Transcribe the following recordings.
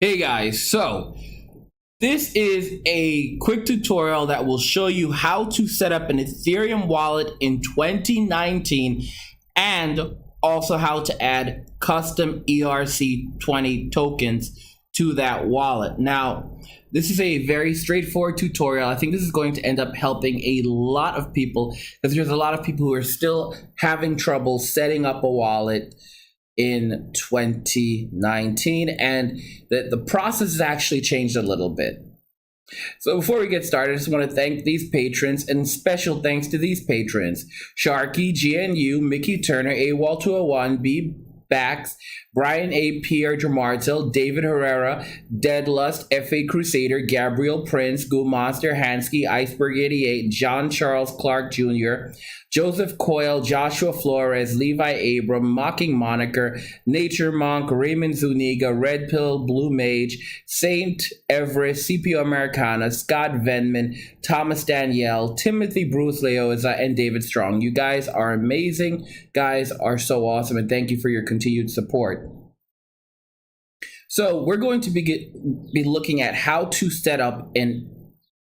Hey guys, so this is a quick tutorial that will show you how to set up an Ethereum wallet in 2019 and also how to add custom ERC20 tokens to that wallet. Now, this is a very straightforward tutorial. I think this is going to end up helping a lot of people because there's a lot of people who are still having trouble setting up a wallet in 2019, and the process has actually changed a little bit. So before we get started, I just want to thank these patrons, and special thanks to these patrons: Sharky, GNU, Mickey Turner, AWOL201, B Bax, Brian A. Pierre Dramartel, David Herrera, Deadlust, F.A. Crusader, Gabriel Prince, Goo Monster, Hansky, Iceberg 88, John Charles Clark Jr., Joseph Coyle, Joshua Flores, Levi Abram, Mocking Moniker, Nature Monk, Raymond Zuniga, Red Pill, Blue Mage, Saint Everest, CPO Americana, Scott Venman, Thomas Danielle, Timothy Bruce Leoza, and David Strong. You guys are amazing. Guys are so awesome, and thank you for your continued support. So we're going to be looking at how to set up an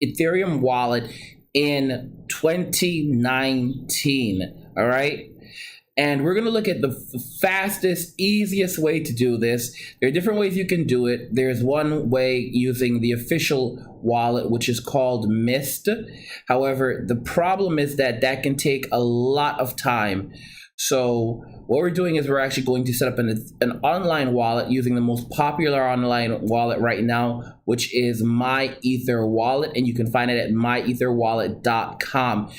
Ethereum wallet in 2019, all right? And we're going to look at the fastest, easiest way to do this. There are different ways you can do it. There's one way using the official wallet, which is called Mist. However, the problem is that can take a lot of time. So what we're doing is we're actually going to set up an online wallet using the most popular online wallet right now, which is myetherwallet, and you can find it at myetherwallet.com.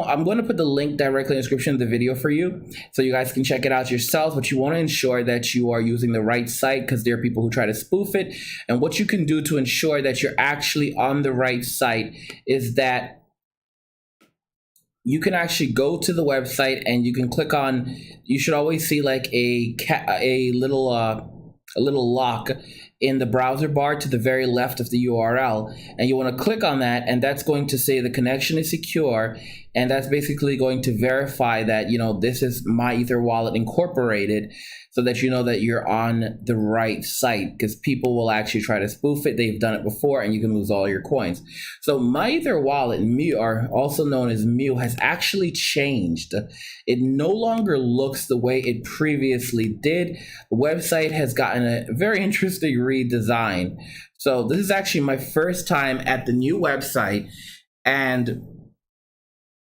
I'm going to put the link directly in the description of the video for you, so you guys can check it out yourselves. But you want to ensure that you are using the right site, because there are people who try to spoof it. And what you can do to ensure that you're actually on the right site is that you can actually go to the website and you can click on, you should always see like a little lock in the browser bar to the very left of the URL, and you want to click on that, and that's going to say the connection is secure, and that's basically going to verify that, you know, this is myetherwallet Incorporated, so that you know that you're on the right site, because people will actually try to spoof it. They've done it before, and you can lose all your coins. So myetherwallet, Mew, or also known as Mew, has actually changed. It no longer looks the way it previously did. The website has gotten a very interesting redesign. So this is actually my first time at the new website, and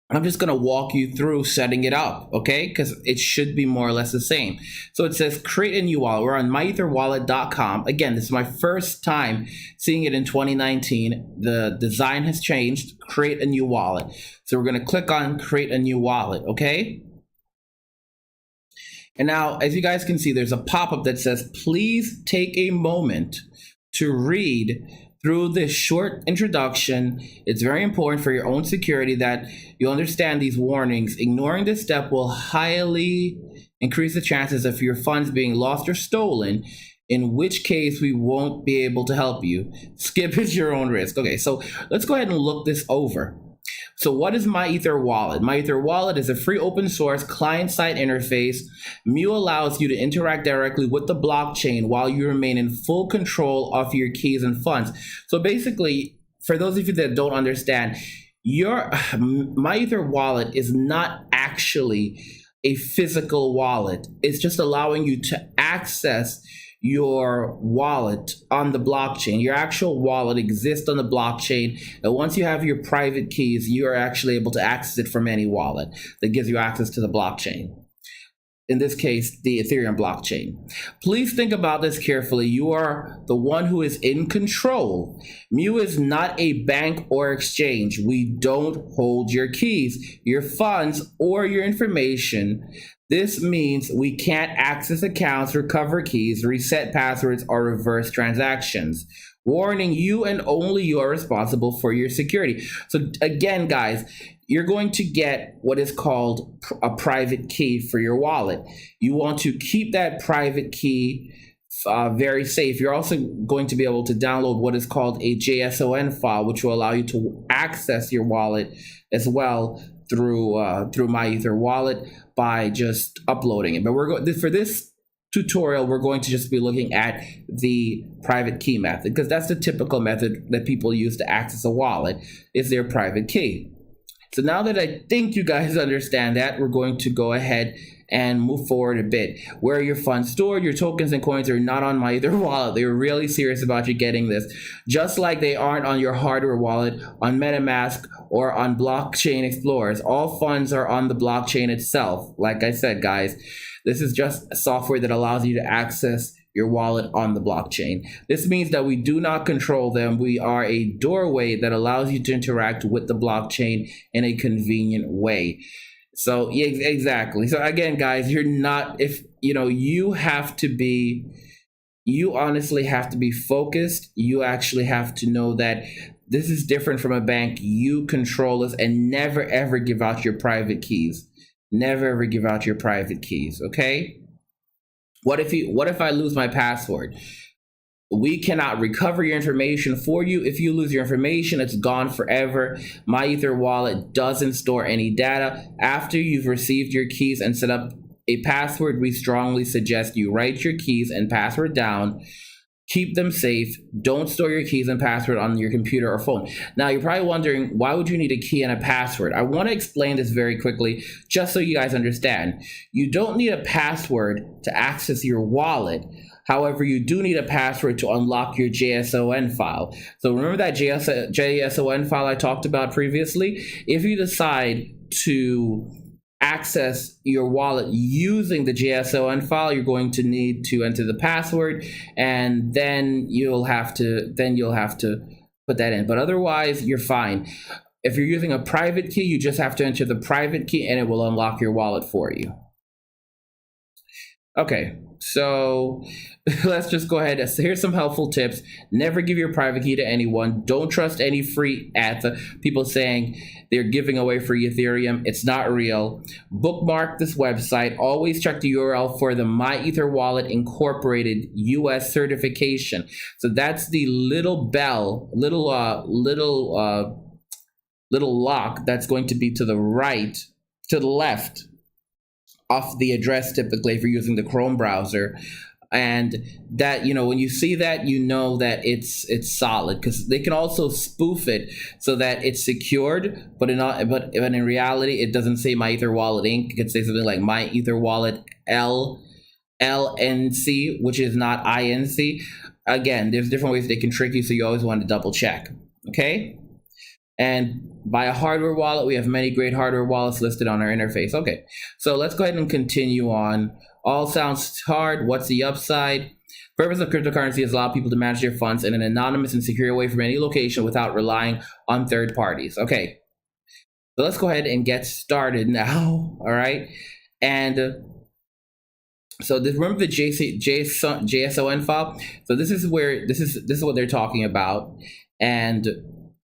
I'm just going to walk you through setting it up, okay? Because it should be more or less the same. So it says create a new wallet. We're on myetherwallet.com. Again, this is my first time seeing it in 2019. The design has changed. Create a new wallet. So we're going to click on create a new wallet, okay? And now, as you guys can see, there's a pop-up that says, please take a moment to read through this short introduction. It's very important for your own security that you understand these warnings. Ignoring this step will highly increase the chances of your funds being lost or stolen, in which case we won't be able to help you. Skip is your own risk. Okay, so let's go ahead and look this over. So what is myetherwallet? myetherwallet is a free open source client-side interface. Mew allows you to interact directly with the blockchain while you remain in full control of your keys and funds. So basically, for those of you that don't understand, your myetherwallet is not actually a physical wallet. It's just allowing you to access your wallet on the blockchain. Your actual wallet exists on the blockchain, and once you have your private keys, you are actually able to access it from any wallet that gives you access to the blockchain. In this case, the Ethereum blockchain. Please think about this carefully. You are the one who is in control. Mew is not a bank or exchange. We don't hold your keys, your funds, or your information. This means we can't access accounts, recover keys, reset passwords, or reverse transactions. Warning, you and only you are responsible for your security. So again, guys, you're going to get what is called a private key for your wallet. You want to keep that private key very safe. You're also going to be able to download what is called a JSON file, which will allow you to access your wallet as well through myetherwallet by just uploading it. But for this tutorial, we're going to just be looking at the private key method, because that's the typical method that people use to access a wallet, is their private key. So now that I think you guys understand that, we're going to go ahead and move forward a bit. Where are your funds stored? Your tokens and coins are not on myetherwallet. They're really serious about you getting this. Just like they aren't on your hardware wallet, on MetaMask, or on blockchain explorers. All funds are on the blockchain itself. Like I said, guys, this is just software that allows you to access your wallet on the blockchain. This means that we do not control them. We are a doorway that allows you to interact with the blockchain in a convenient way. So yeah, exactly. So again, guys, you're not, if you have to be, you honestly have to be focused. You actually have to know that this is different from a bank. You control this, and never ever give out your private keys. Never ever give out your private keys, okay? What if I lose my password? We cannot recover your information for you. If you lose your information, it's gone forever. myetherwallet doesn't store any data. After you've received your keys and set up a password, we strongly suggest you write your keys and password down. Keep them safe. Don't store your keys and password on your computer or phone. Now, you're probably wondering, why would you need a key and a password? I want to explain this very quickly, just so you guys understand. You don't need a password to access your wallet. However, you do need a password to unlock your JSON file. So remember that JSON file I talked about previously? If you decide to access your wallet using the JSON file, you're going to need to enter the password, and then you'll have to put that in. But otherwise, you're fine. If you're using a private key, you just have to enter the private key and it will unlock your wallet for you. Okay, so let's just go ahead. Here's some helpful tips. Never give your private key to anyone. Don't trust any free people saying they're giving away free Ethereum. It's not real. Bookmark this website. Always check the URL for the myetherwallet Incorporated US certification. So that's the little bell, little lock that's going to be to the right, to the left off the address, typically if you're using the Chrome browser. And that, when you see that, that it's solid, because they can also spoof it so that it's secured, but in reality it doesn't say myetherwallet Inc. It could say something like myetherwallet LNC, which is not INC. Again, there's different ways they can trick you, so you always want to double check. Okay. And buy a hardware wallet. We have many great hardware wallets listed on our interface. Okay, so let's go ahead and continue on. All sounds hard. What's the upside? Purpose of cryptocurrency is allow people to manage their funds in an anonymous and secure way from any location without relying on third parties. Okay, so let's go ahead and get started now. All right, and so remember the JSON file. So this is what they're talking about, and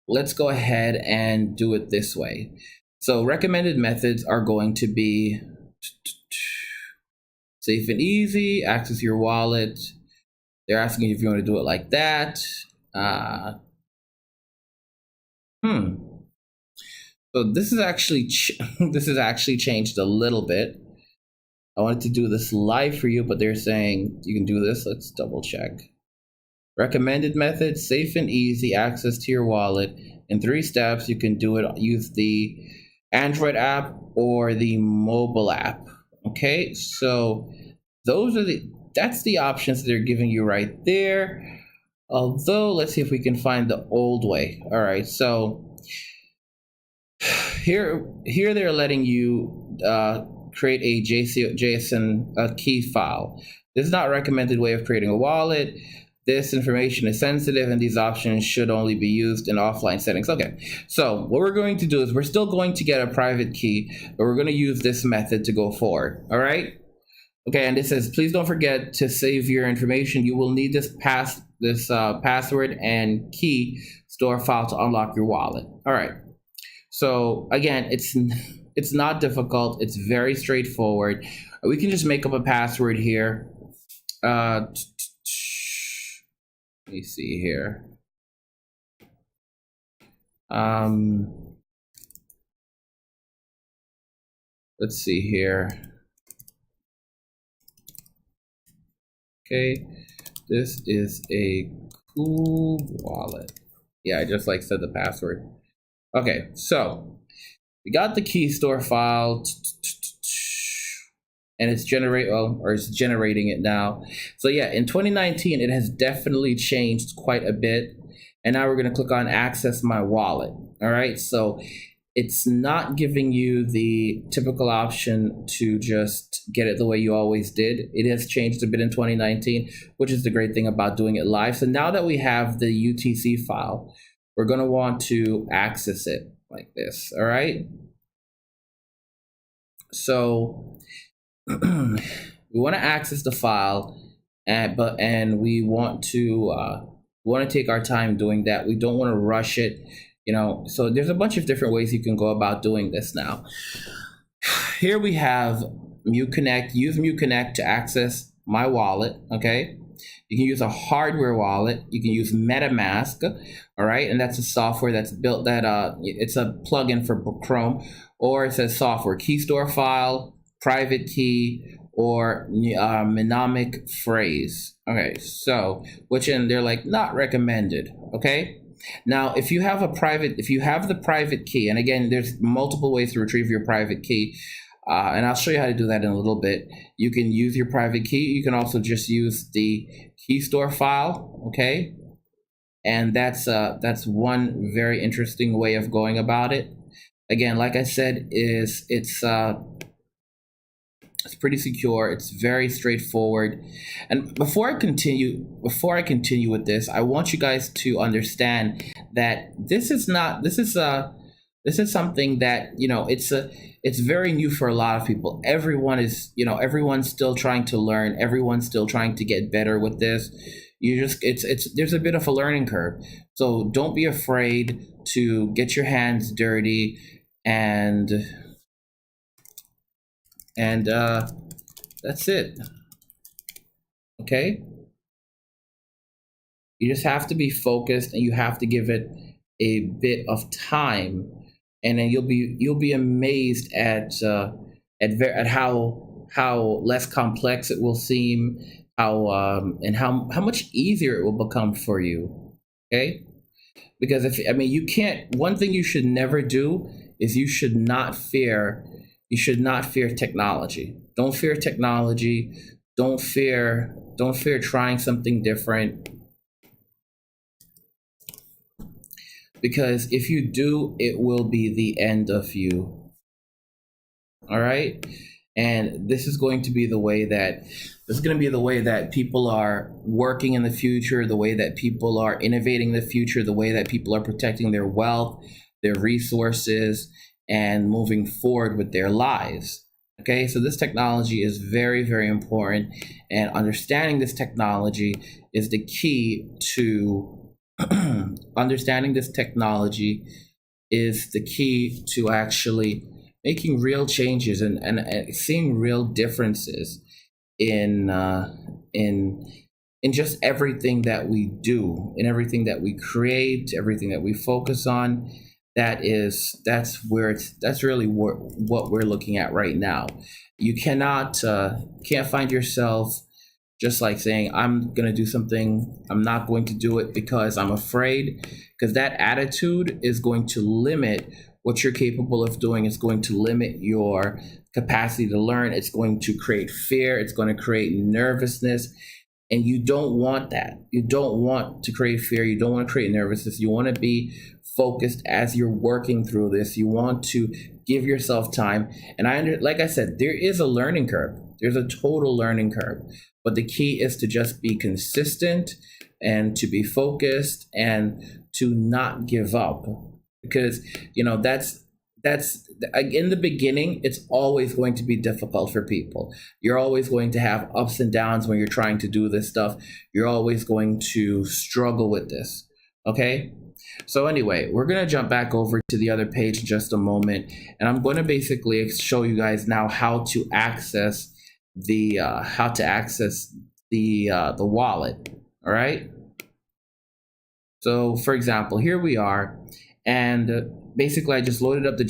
let's go ahead and do it this way. So recommended methods are going to be safe and easy, access your wallet. They're asking if you want to do it like that. So this is actually changed a little bit. I wanted to do this live for you, but they're saying you can do this. Let's double check. Recommended method, safe and easy, access to your wallet. In 3 steps, you can do it. Use the Android app or the mobile app. Okay, so that's the options they're giving you right there. Although, let's see if we can find the old way. All right, so here they're letting you create a JSON key file. This is not a recommended way of creating a wallet. This information is sensitive, and these options should only be used in offline settings. Okay, so what we're going to do is we're still going to get a private key, but we're going to use this method to go forward. All right. Okay, and it says, please don't forget to save your information. You will need this password and key store file to unlock your wallet. All right. So again, it's not difficult. It's very straightforward. We can just make up a password here. Let me see here. Let's see here. Okay, this is a cool wallet. Yeah, I just like said the password. Okay, so we got the Keystore file, and it's it's generating it now. So yeah, in 2019, it has definitely changed quite a bit. And now we're going to click on Access My Wallet. All right, so it's not giving you the typical option to just get it the way you always did. It has changed a bit in 2019, which is the great thing about doing it live. So now that we have the UTC file, we're going to want to access it like this. All right. So we want to access the file, and we want to take our time doing that. We don't want to rush it. So there's a bunch of different ways you can go about doing this now. Here we have MuConnect. Use MuConnect to access my wallet, okay? You can use a hardware wallet. You can use MetaMask, all right? And that's a software that's built it's a plugin for Chrome, or it says software, Keystore File, private key, or mnemonic phrase. Okay, so they're like not recommended, okay? Now, if you have the private key, and again, there's multiple ways to retrieve your private key, and I'll show you how to do that in a little bit. You can use your private key. You can also just use the Keystore file, okay? And that's one very interesting way of going about it. Again, like I said, it's pretty secure. It's very straightforward. And before I continue with this, I want you guys to understand that this is something that, it's very new for a lot of people. Everyone's still trying to learn. Everyone's still trying to get better with this. There's a bit of a learning curve. So don't be afraid to get your hands dirty and that's it. Okay, you just have to be focused, and you have to give it a bit of time, and then you'll be amazed at how less complex it will seem, how much easier it will become for you. Okay, because one thing you should never do is you should not fear technology. Don't fear technology. Don't fear trying something different. Because if you do, it will be the end of you. All right? And this is going to be the way that people are working in the future, the way that people are innovating in the future, the way that people are protecting their wealth, their resources, and moving forward with their lives. Okay, so this technology is very, very important, and understanding this technology is the key to actually making real changes and seeing real differences in just everything that we do, in everything that we create, everything that we focus on. That's really what we're looking at right now. You can't find yourself just like saying, I'm going to do something, I'm not going to do it because I'm afraid, because that attitude is going to limit what you're capable of doing. It's going to limit your capacity to learn. It's going to create fear. It's going to create nervousness. And you don't want that. You don't want to create fear. You don't want to create nervousness. You want to be focused as you're working through this. You want to give yourself time. And like I said, there is a learning curve. There's a total learning curve. But the key is to just be consistent and to be focused and to not give up. Because, that's in the beginning, it's always going to be difficult for people. You're always going to have ups and downs when you're trying to do this stuff. You're always going to struggle with this. Okay? So anyway, we're going to jump back over to the other page in just a moment. And I'm going to basically show you guys now how to access the wallet. All right? So for example, here we are. And basically, I just loaded up the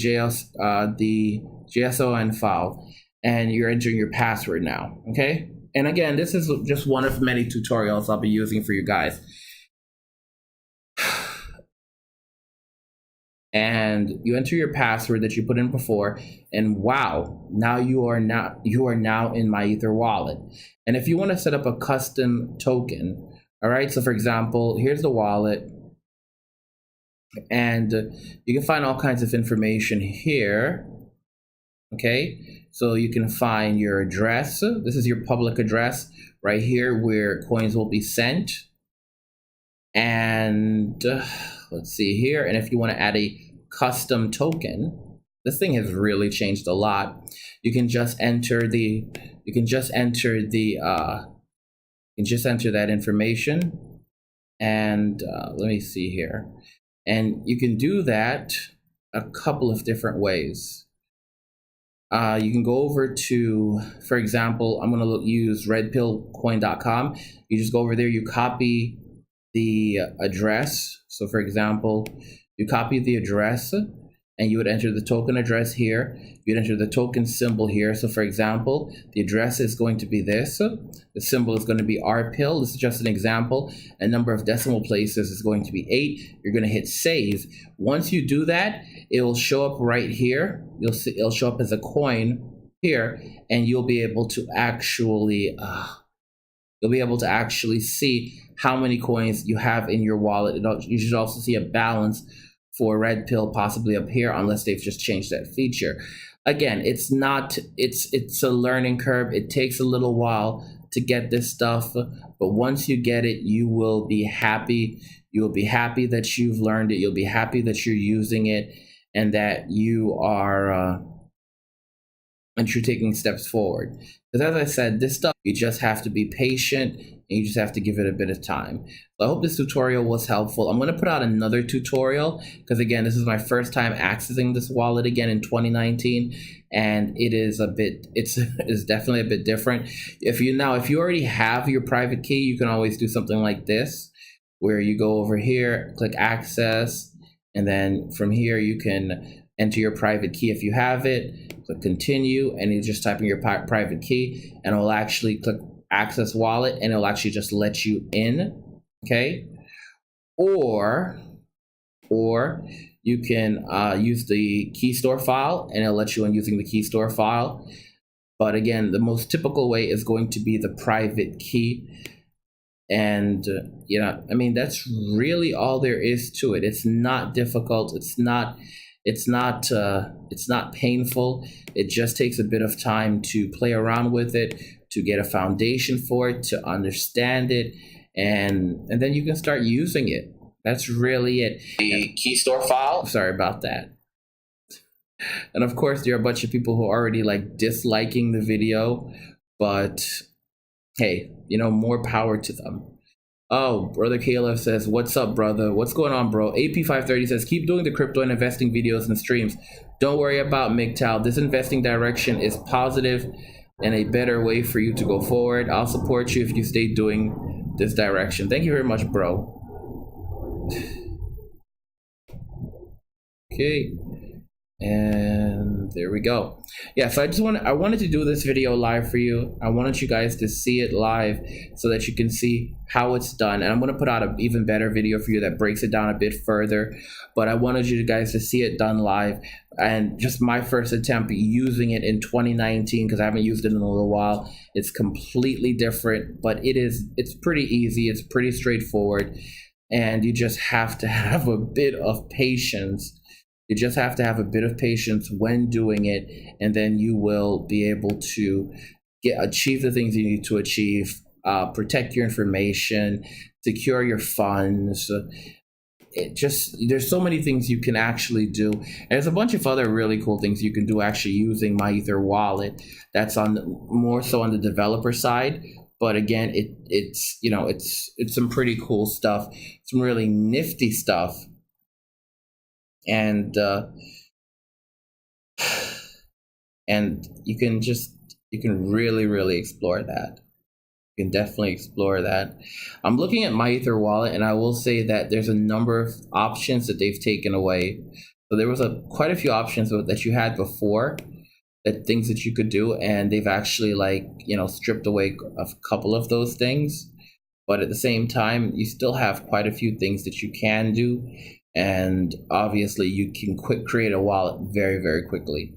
JSON file, and you're entering your password now, okay? And again, this is just one of many tutorials I'll be using for you guys. And you enter your password that you put in before, and wow, now you are now in myetherwallet. And if you want to set up a custom token, all right, so for example, here's the wallet, and you can find all kinds of information here. Okay, so you can find your address. This is your public address right here where coins will be sent. And let's see here. And if you want to add a custom token, this thing has really changed a lot. You can just enter that information. And let me see here. And you can do that a couple of different ways. You can go over to, for example, I'm going to use redpillcoin.com. You just go over there, you copy the address. So for example, you copy the address and you would enter the token address here. You'd enter the token symbol here. So for example, the address is going to be this. The symbol is going to be RPill. This is just an example. A number of decimal places is going to be 8. You're going to hit save. Once you do that, it will show up right here. You'll see it'll show up as a coin here, and you'll be able to actually see how many coins you have in your wallet. You should also see a balance for Red Pill possibly up here, unless they've just changed that feature. Again, it's a learning curve. It takes a little while to get this stuff, but once you get it, you will be happy. You will be happy that you've learned it. You'll be happy that you're using it and that you are and you're taking steps forward. Because as I said, this stuff, you just have to be patient and you just have to give it a bit of time. So I hope this tutorial was helpful. I'm going to put out another tutorial because again, this is my first time accessing this wallet again in 2019, and it's definitely a bit different. If you already have your private key, you can always do something like this, where you go over here, click access, and then from here you can enter your private key if you have it, click continue, and you just type in your private key, and it will actually click access wallet, and it'll actually just let you in, okay? Or you can use the Keystore file, and it'll let you in using the Keystore file. But again, the most typical way is going to be the private key. And I mean, that's really all there is to it. It's not difficult. It's not painful. It just takes a bit of time to play around with it, to get a foundation for it, to understand it, and then you can start using it. That's really it. The Keystore file. Sorry about that. And of course, there are a bunch of people who are already disliking the video, but hey, more power to them. Oh, Brother Caleb says, what's up, brother? What's going on, bro? AP530 says, keep doing the crypto and investing videos and streams. Don't worry about MGTOW. This investing direction is positive and a better way for you to go forward. I'll support you if you stay doing this direction. Thank you very much, bro. Okay. And there we go. Yeah, so I wanted to do this video live for you. I wanted you guys to see it live so that you can see how it's done. And I'm going to put out an even better video for you that breaks it down a bit further. But I wanted you guys to see it done live, and just my first attempt using it in 2019, because I haven't used it in a little while. It's completely different, but it's pretty easy. It's pretty straightforward, and you just have to have a bit of patience. You just have to have a bit of patience when doing it, and then you will be able to achieve the things you need to achieve, protect your information, secure your funds. There's so many things you can actually do. And there's a bunch of other really cool things you can do actually using myetherwallet. That's more so on the developer side. But again, it's some pretty cool stuff, some really nifty stuff. And you can really explore that. You can definitely explore that. I'm looking at myetherwallet, and I will say that there's a number of options that they've taken away. So there was quite a few options that you had before things that you could do, and they've actually stripped away a couple of those things. But at the same time, you still have quite a few things that you can do, and obviously you can create a wallet very, very quickly.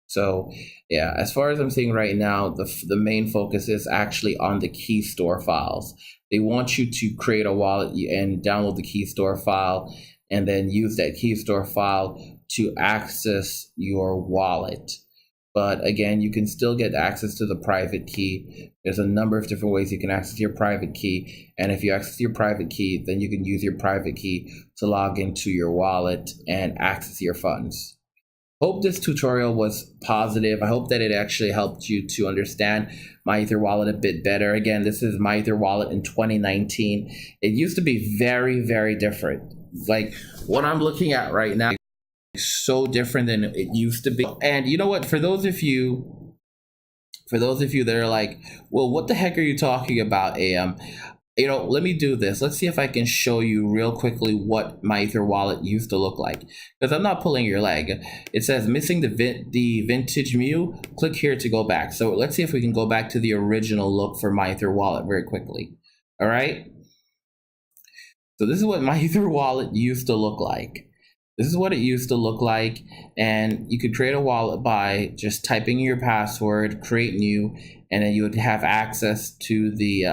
So yeah, as far as I'm seeing right now, the main focus is actually on the Keystore files. They want you to create a wallet and download the Keystore file, and then use that Keystore file to access your wallet. But again, you can still get access to the private key. There's a number of different ways you can access your private key. And if you access your private key, then you can use your private key to log into your wallet and access your funds. Hope this tutorial was positive. I hope that it actually helped you to understand myetherwallet a bit better. Again, this is myetherwallet in 2019. It used to be very, very different. Like what I'm looking at right now, so different than it used to be. And you know what, for those of you that are like, well, what the heck are you talking about, AM? Let me do this. Let's see if I can show you real quickly what myetherwallet used to look like, because I'm not pulling your leg. It says missing the vintage Mew. Click here to go back. So let's see if we can go back to the original look for myetherwallet very quickly. All right, so this is what myetherwallet used to look like. This is what it used to look like, and you could create a wallet by just typing your password, create new, and then you would have access to the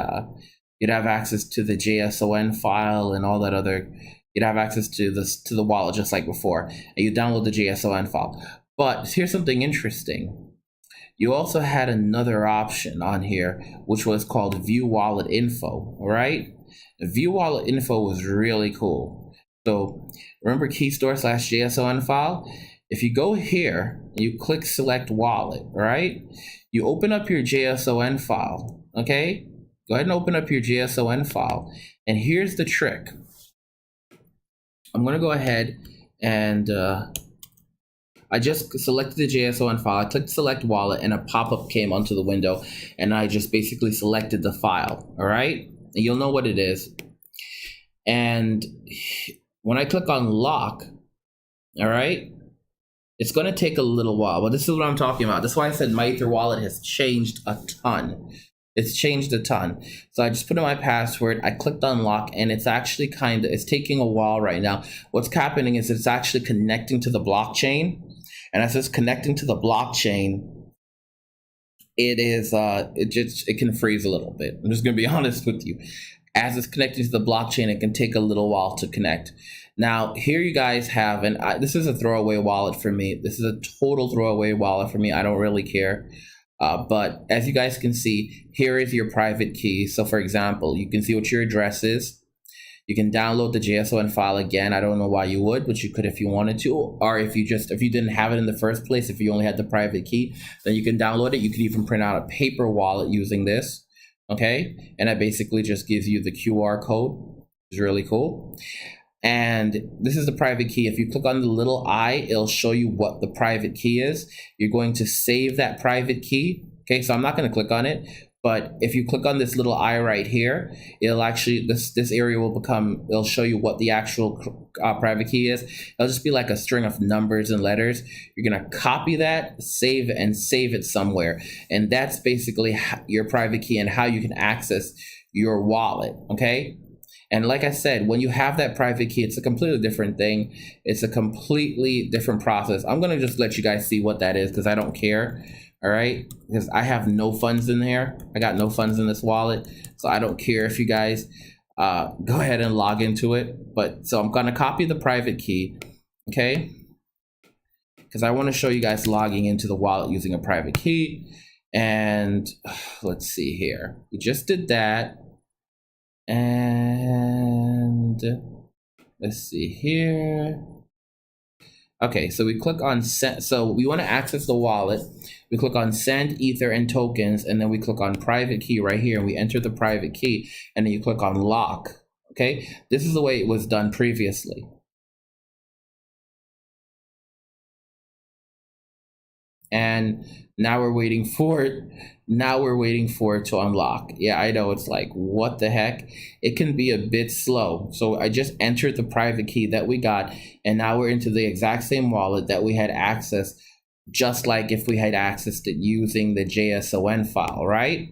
JSON file and all that other. You'd have access to the wallet just like before, and you download the JSON file. But here's something interesting. You also had another option on here, which was called View Wallet Info. All right, View Wallet Info was really cool. So remember Keystore/JSON file? If you go here and you click select wallet, right? You open up your JSON file, okay? Go ahead and open up your JSON file. And here's the trick. I'm gonna go ahead and I just selected the JSON file. I clicked select wallet and a pop-up came onto the window, and I just basically selected the file, all right? And you'll know what it is. And when I click on lock, all right, it's going to take a little while, but this is what I'm talking about. That's why I said myetherwallet has changed a ton. It's changed a ton. So I just put in my password, I clicked on lock, and it's actually it's taking a while right now. What's happening is it's actually connecting to the blockchain, and as it's connecting to the blockchain, it can freeze a little bit. I'm just going to be honest with you. As it's connecting to the blockchain, it can take a little while to connect. Now, here you guys have, this is a throwaway wallet for me. This is a total throwaway wallet for me. I don't really care. But as you guys can see, here is your private key. So for example, you can see what your address is. You can download the JSON file again. I don't know why you would, but you could if you wanted to. Or if you didn't have it in the first place, if you only had the private key, then you can download it. You can even print out a paper wallet using this. Okay, and that basically just gives you the QR code. It's really cool. And this is the private key. If you click on the little I, it'll show you what the private key is. You're going to save that private key. Okay, so I'm not going to click on it, but if you click on this little I right here, it'll actually, this area it'll show you what the actual private key is. It'll just be like a string of numbers and letters. You're going to copy that, save it somewhere. And that's basically your private key and how you can access your wallet, okay? And like I said, when you have that private key, it's a completely different thing. It's a completely different process. I'm going to just let you guys see what that is because I don't care. All right, because I have no funds in there. I got no funds in this wallet, so I don't care if you guys go ahead and log into it. But so I'm gonna copy the private key, okay? Because I want to show you guys logging into the wallet using a private key. And let's see here. We just did that, and let's see here. Okay, so we click on send. So we want to access the wallet. We click on send ether and tokens, and then we click on private key right here, and we enter the private key, and then you click on lock. Okay, this is the way it was done previously. And now we're waiting for it. Now we're waiting for it to unlock. Yeah, I know, it's like, what the heck? It can be a bit slow. So I just entered the private key that we got, and now we're into the exact same wallet that we had access just like if we had accessed it using the JSON file, right?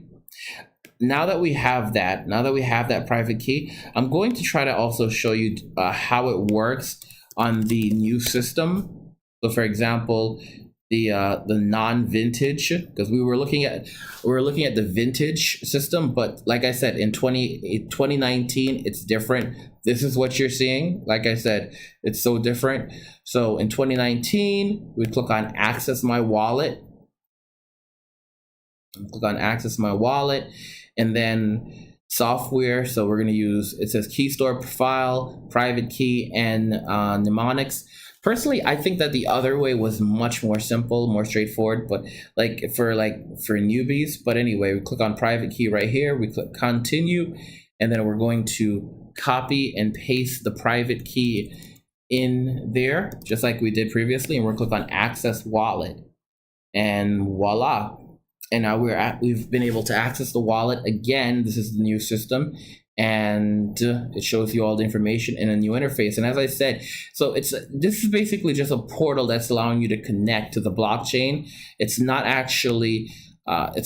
Now that we have that private key, I'm going to try to also show you how it works on the new system. So for example, the non-vintage, because we were looking at the vintage system, but like I said, in 2019 it's different. This is what you're seeing. Like I said, it's so different. So in 2019, we click on access my wallet. Click on access my wallet, and then software. So we're going to use, it says Keystore File, private key, and mnemonics. Personally, I think that the other way was much more simple, more straightforward, but for newbies. But anyway, we click on private key right here. We click continue, and then we're going to copy and paste the private key in there, just like we did previously. And we're going to click on access wallet, and voila. And now we've been able to access the wallet again. This is the new system, and it shows you all the information in a new interface. And as I said, so this is basically just a portal that's allowing you to connect to the blockchain. It's not actually how do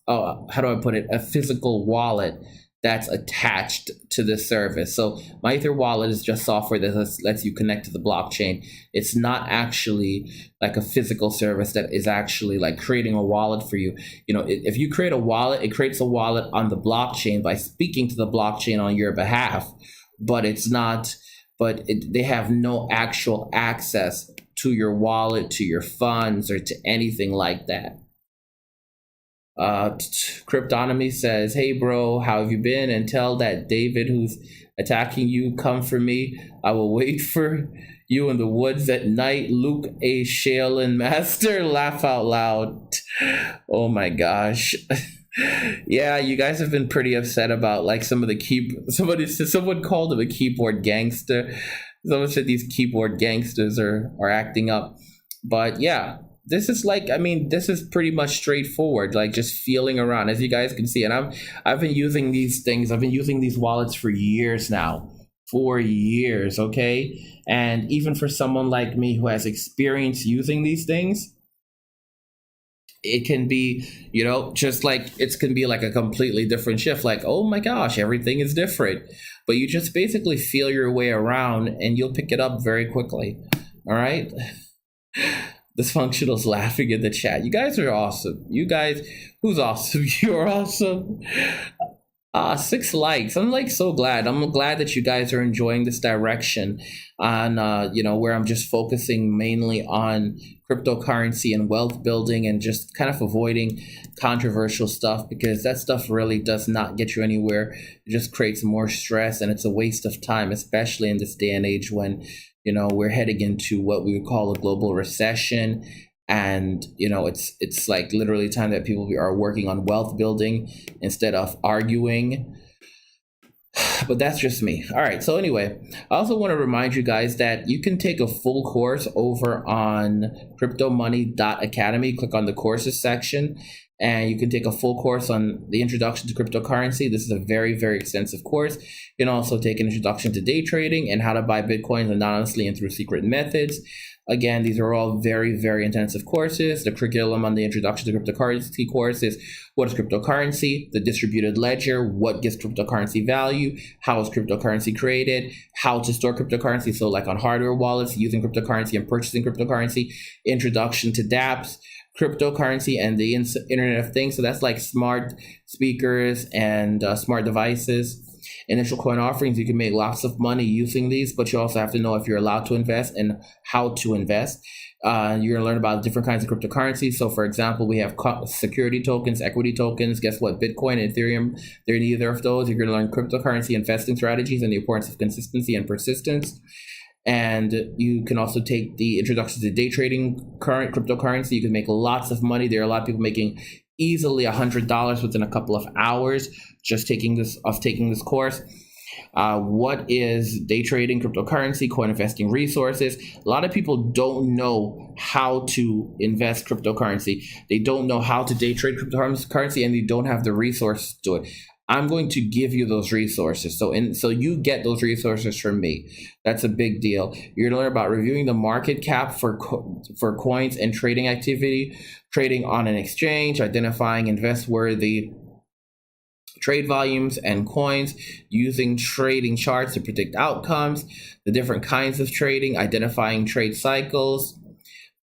I put it, a physical wallet that's attached to this service. So myetherwallet is just software that lets you connect to the blockchain. It's not actually like a physical service that is actually like creating a wallet for you. You know, if you create a wallet, it creates a wallet on the blockchain by speaking to the blockchain on your behalf, but it's not, they have no actual access to your wallet, to your funds, or to anything like that. Cryptonomy says, hey bro, how have you been? And tell that David who's attacking you, come for me. I will wait for you in the woods at night. Luke A. Shalen Master, laugh out loud. Oh my gosh. Yeah, you guys have been pretty upset about like some of the someone called him a keyboard gangster. Someone said these keyboard gangsters are acting up. But yeah, this is this is pretty much straightforward, like just feeling around, as you guys can see. And I've been using these things. I've been using these wallets for years now. 4 years, okay? And even for someone like me who has experience using these things, it can be, just like it can be like a completely different shift. Like, oh my gosh, everything is different. But you just basically feel your way around and you'll pick it up very quickly. All right? Dysfunctional's laughing in the chat. You guys are awesome. You guys, who's awesome? You're awesome. 6 likes. I'm like so glad. I'm glad that you guys are enjoying this direction on, where I'm just focusing mainly on cryptocurrency and wealth building and just kind of avoiding controversial stuff, because that stuff really does not get you anywhere. It just creates more stress and it's a waste of time, especially in this day and age when, we're heading into what we would call a global recession. And, it's like literally time that people are working on wealth building instead of arguing. But that's just me. All right. So anyway, I also want to remind you guys that you can take a full course over on cryptomoney.academy. Click on the courses section and you can take a full course on the introduction to cryptocurrency. This is a very, very extensive course. You can also take an introduction to day trading and how to buy Bitcoins anonymously and through secret methods. Again, these are all very, very intensive courses. The curriculum on the introduction to cryptocurrency course is what is cryptocurrency, the distributed ledger, what gives cryptocurrency value, how is cryptocurrency created, how to store cryptocurrency, so like on hardware wallets, using cryptocurrency and purchasing cryptocurrency, introduction to dApps, cryptocurrency and the Internet of Things. So that's like smart speakers and smart devices. Initial coin offerings, you can make lots of money using these, but you also have to know if you're allowed to invest and how to invest. You're going to learn about different kinds of cryptocurrencies. So for example, we have security tokens, equity tokens. Guess what? Bitcoin and Ethereum, they're neither of those. You're going to learn cryptocurrency investing strategies and the importance of consistency and persistence. And you can also take the introduction to day trading current cryptocurrency. You can make lots of money. There are a lot of people making easily $100 within a couple of hours just taking this course. What is day trading, cryptocurrency, coin investing resources? A lot of people don't know how to invest cryptocurrency. They don't know how to day trade cryptocurrency, and they don't have the resources to do it. I'm going to give you those resources. So you get those resources from me. That's a big deal. You're gonna learn about reviewing the market cap for coins and trading activity, trading on an exchange, identifying invest-worthy trade volumes and coins, using trading charts to predict outcomes, the different kinds of trading, identifying trade cycles,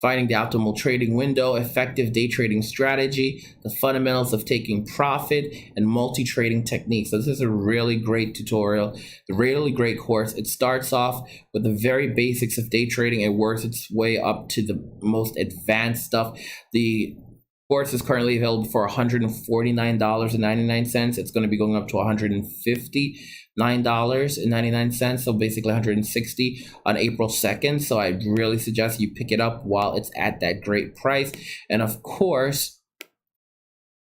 finding the optimal trading window, effective day trading strategy, the fundamentals of taking profit, and multi-trading techniques. So this is a really great tutorial, a really great course. It starts off with the very basics of day trading. It works its way up to the most advanced stuff. The course is currently available for $149.99. It's going to be going up to $159.99, so basically $160 on April 2nd. So I really suggest you pick it up while it's at that great price. And of course,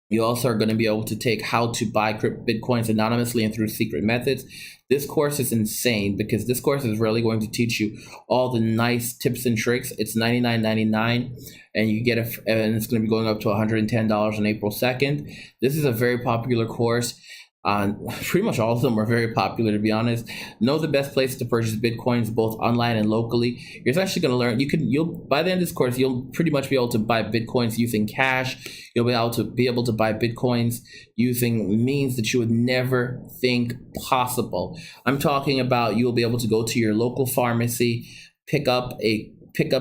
you also are going to be able to take how to buy Bitcoins anonymously and through secret methods. This course is insane because this course is really going to teach you all the nice tips and tricks. It's $99.99 and you get it, and it's going to be going up to $110 on April 2nd. This is a very popular course. Pretty much all of them are very popular, to be honest. Know the best place to purchase Bitcoins, both online and locally. You're essentially going to learn. You'll by the end of this course, you'll pretty much be able to buy Bitcoins using cash. You'll be able to buy Bitcoins using means that you would never think possible. I'm talking about you'll be able to go to your local pharmacy, pick up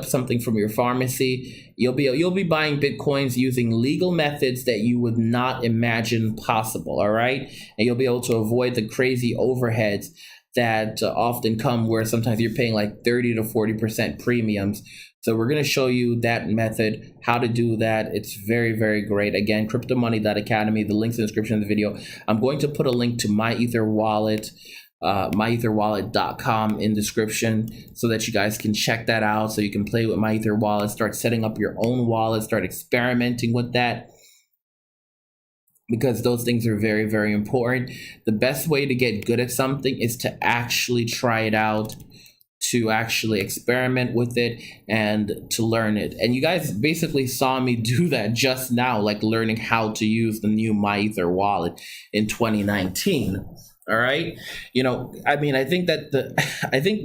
something from your pharmacy. You'll be buying Bitcoins using legal methods that you would not imagine possible, all right? And you'll be able to avoid the crazy overheads that often come where sometimes you're paying like 30 to 40% premiums. So we're going to show you that method, how to do that. It's very, very great. Again, cryptomoney.academy. The link's in the description of the video. I'm going to put a link to my Ether wallet, myetherwallet.com in description so that you guys can check that out, so you can play with my Ether wallet, start setting up your own wallet, start experimenting with that, because those things are very, very important. The best way to get good at something is to actually try it out, to actually experiment with it, and to learn it. And you guys basically saw me do that just now, like learning how to use the new My Ether wallet in 2019. All right. I mean, I think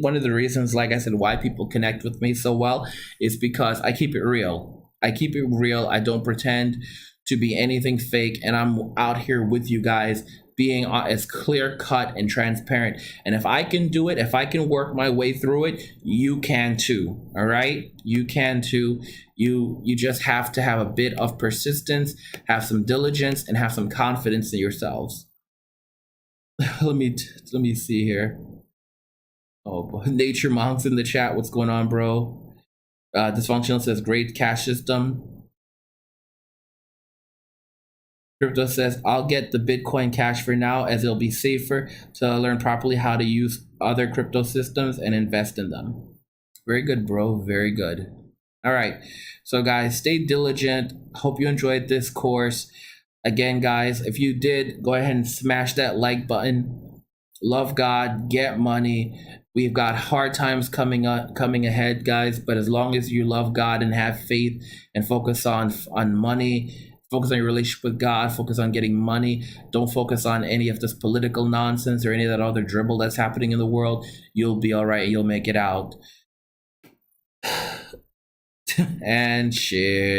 one of the reasons, like I said, why people connect with me so well is because I keep it real. I don't pretend to be anything fake. And I'm out here with you guys being as clear cut and transparent. And if I can do it, if I can work my way through it, you can too. All right. You can too. You just have to have a bit of persistence, have some diligence, and have some confidence in yourselves. Let me see here. Oh, Nature Monk's in the chat. What's going on, bro? Dysfunctional says great cash system. Crypto says I'll get the Bitcoin Cash for now, as it'll be safer to learn properly how to use other crypto systems and invest in them. Very good, bro. Very good. All right. So guys, stay diligent. Hope you enjoyed this course. Again, guys, if you did, go ahead and smash that like button. Love God, get money. We've got hard times coming ahead, guys. But as long as you love God and have faith and focus on money, focus on your relationship with God, focus on getting money. Don't focus on any of this political nonsense or any of that other dribble that's happening in the world. You'll be all right. You'll make it out. And cheers.